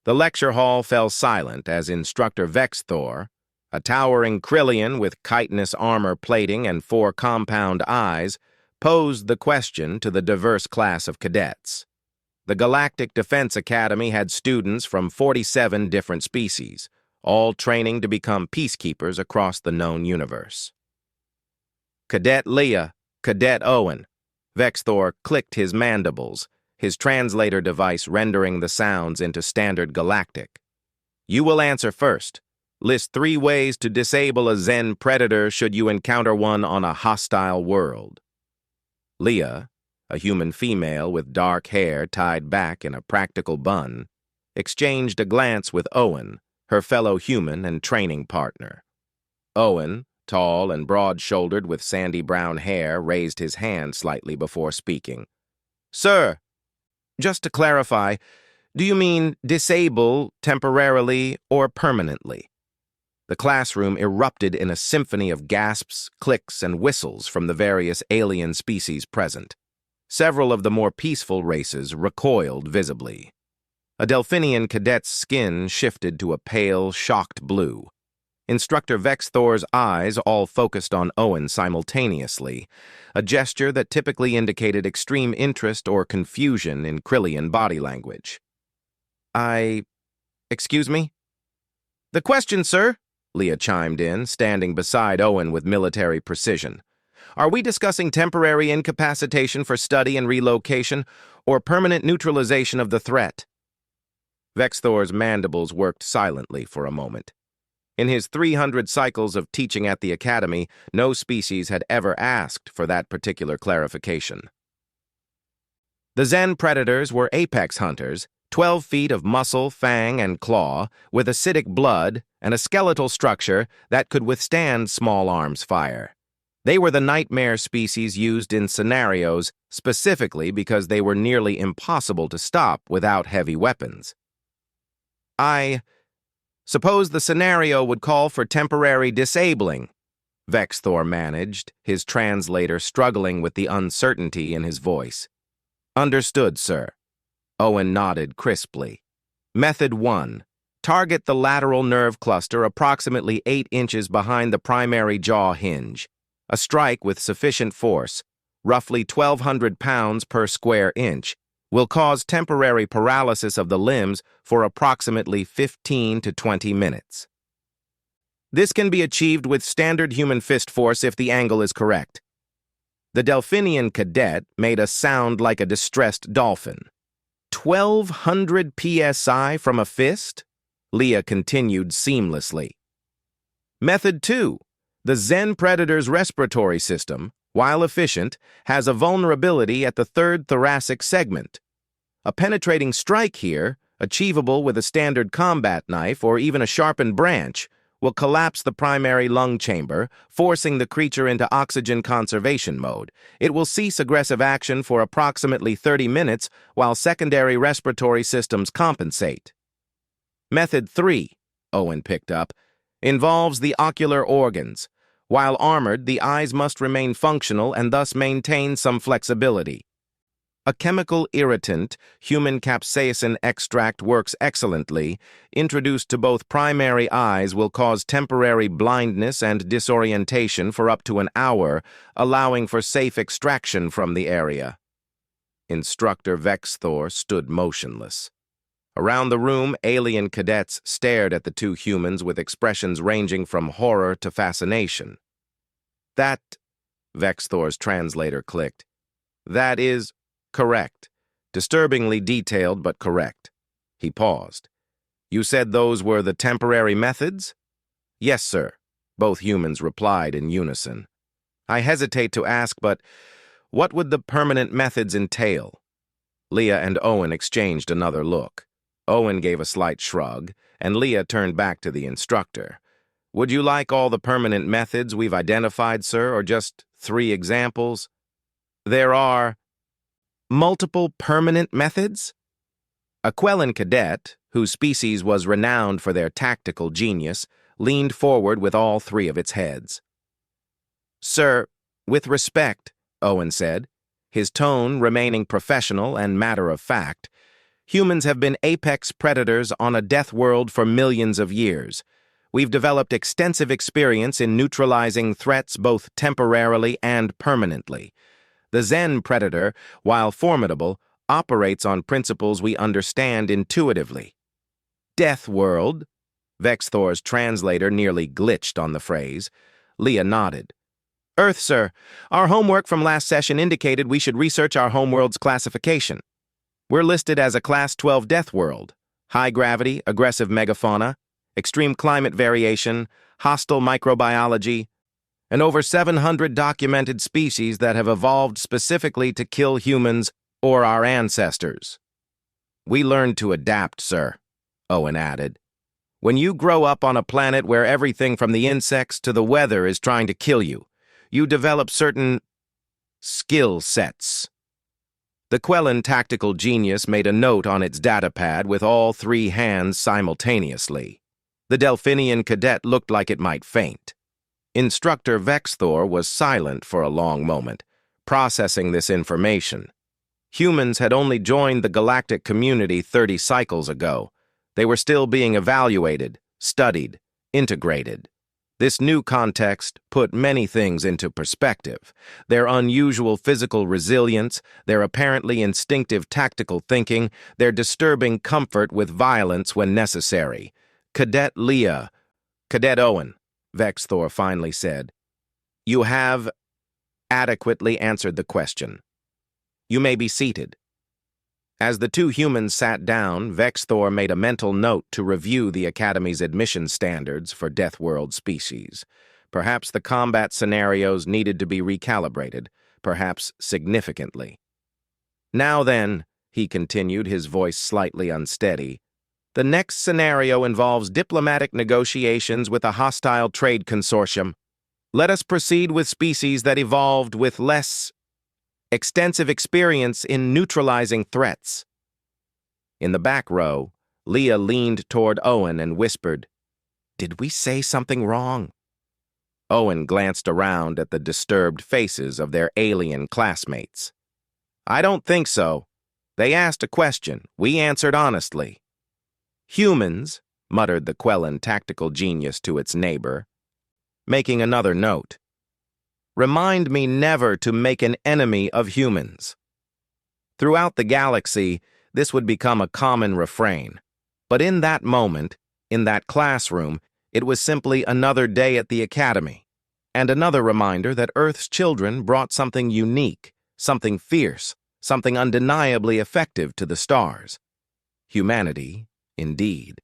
The lecture hall fell silent as Instructor Vexthor, a towering Krillian with chitinous armor plating and 4 compound eyes, posed the question to the diverse class of cadets. The Galactic Defense Academy had students from 47 different species, all training to become peacekeepers across the known universe. Cadet Leah, Cadet Owen. Vexthor clicked his mandibles, his translator device rendering the sounds into standard galactic. You will answer first. List 3 ways to disable a Zen predator should you encounter one on a hostile world. Leah, a human female with dark hair tied back in a practical bun, exchanged a glance with Owen, her fellow human and training partner. Owen, tall and broad-shouldered with sandy brown hair, raised his hand slightly before speaking. Sir, just to clarify, do you mean disable temporarily or permanently? The classroom erupted in a symphony of gasps, clicks, and whistles from the various alien species present. Several of the more peaceful races recoiled visibly. A Delphinian cadet's skin shifted to a pale, shocked blue. Instructor Vexthor's eyes all focused on Owen simultaneously, a gesture that typically indicated extreme interest or confusion in Krillian body language. Excuse me? The question, sir, Leah chimed in, standing beside Owen with military precision. Are we discussing temporary incapacitation for study and relocation, or permanent neutralization of the threat? Vexthor's mandibles worked silently for a moment. In his 300 cycles of teaching at the academy, no species had ever asked for that particular clarification. The Zen predators were apex hunters, 12 feet of muscle, fang, and claw, with acidic blood and a skeletal structure that could withstand small arms fire. They were the nightmare species used in scenarios specifically because they were nearly impossible to stop without heavy weapons. I suppose the scenario would call for temporary disabling, Vexthor managed, his translator struggling with the uncertainty in his voice. Understood, sir. Owen nodded crisply. Method 1. Target the lateral nerve cluster approximately 8 inches behind the primary jaw hinge. A strike with sufficient force, roughly 1,200 pounds per square inch, will cause temporary paralysis of the limbs for approximately 15 to 20 minutes. This can be achieved with standard human fist force if the angle is correct. The Delphinian cadet made a sound like a distressed dolphin. 1,200 psi from a fist? Leah continued seamlessly. Method 2. The Zen predator's respiratory system, while efficient, has a vulnerability at the 3rd thoracic segment. A penetrating strike here, achievable with a standard combat knife or even a sharpened branch, will collapse the primary lung chamber, forcing the creature into oxygen conservation mode. It will cease aggressive action for approximately 30 minutes while secondary respiratory systems compensate. Method 3, Owen picked up, involves the ocular organs. While armored, the eyes must remain functional and thus maintain some flexibility. A chemical irritant, human capsaicin extract, works excellently. Introduced to both primary eyes will cause temporary blindness and disorientation for up to an hour, allowing for safe extraction from the area. Instructor Vexthor stood motionless. Around the room, alien cadets stared at the 2 humans with expressions ranging from horror to fascination. That, Vexthor's translator clicked. That is correct. Disturbingly detailed, but correct. He paused. You said those were the temporary methods? Yes, sir, both humans replied in unison. I hesitate to ask, but what would the permanent methods entail? Leah and Owen exchanged another look. Owen gave a slight shrug, and Leah turned back to the instructor. Would you like all the permanent methods we've identified, sir, or just 3 examples? There are multiple permanent methods? A Quellan cadet, whose species was renowned for their tactical genius, leaned forward with all 3 of its heads. Sir, with respect, Owen said, his tone remaining professional and matter-of-fact, Humans have been apex predators on a death world for millions of years. We've developed extensive experience in neutralizing threats both temporarily and permanently. The Zen predator, while formidable, operates on principles we understand intuitively. Death world? Vexthor's translator nearly glitched on the phrase. Leah nodded. Earth, sir. Our homework from last session indicated we should research our homeworld's classification. We're listed as a Class 12 death world. High gravity, aggressive megafauna, extreme climate variation, hostile microbiology, and over 700 documented species that have evolved specifically to kill humans or our ancestors. We learned to adapt, sir, Owen added. When you grow up on a planet where everything from the insects to the weather is trying to kill you, you develop certain skill sets. The Quellan tactical genius made a note on its datapad with all three hands simultaneously. The Delphinian cadet looked like it might faint. Instructor Vexthor was silent for a long moment, processing this information. Humans had only joined the galactic community 30 cycles ago. They were still being evaluated, studied, integrated. This new context put many things into perspective. Their unusual physical resilience, their apparently instinctive tactical thinking, their disturbing comfort with violence when necessary. Cadet Leah, Cadet Owen, Vexthor finally said. You have adequately answered the question. You may be seated. As the two humans sat down, Vexthor made a mental note to review the Academy's admission standards for Death World species. Perhaps the combat scenarios needed to be recalibrated, perhaps significantly. Now then, he continued, his voice slightly unsteady, the next scenario involves diplomatic negotiations with a hostile trade consortium. Let us proceed with species that evolved with less extensive experience in neutralizing threats. In the back row, Leah leaned toward Owen and whispered, Did we say something wrong? Owen glanced around at the disturbed faces of their alien classmates. I don't think so. They asked a question. We answered honestly. Humans, muttered the Quellan tactical genius to its neighbor, making another note. Remind me never to make an enemy of humans. Throughout the galaxy, this would become a common refrain. But in that moment, in that classroom, it was simply another day at the Academy, and another reminder that Earth's children brought something unique, something fierce, something undeniably effective to the stars. Humanity, indeed.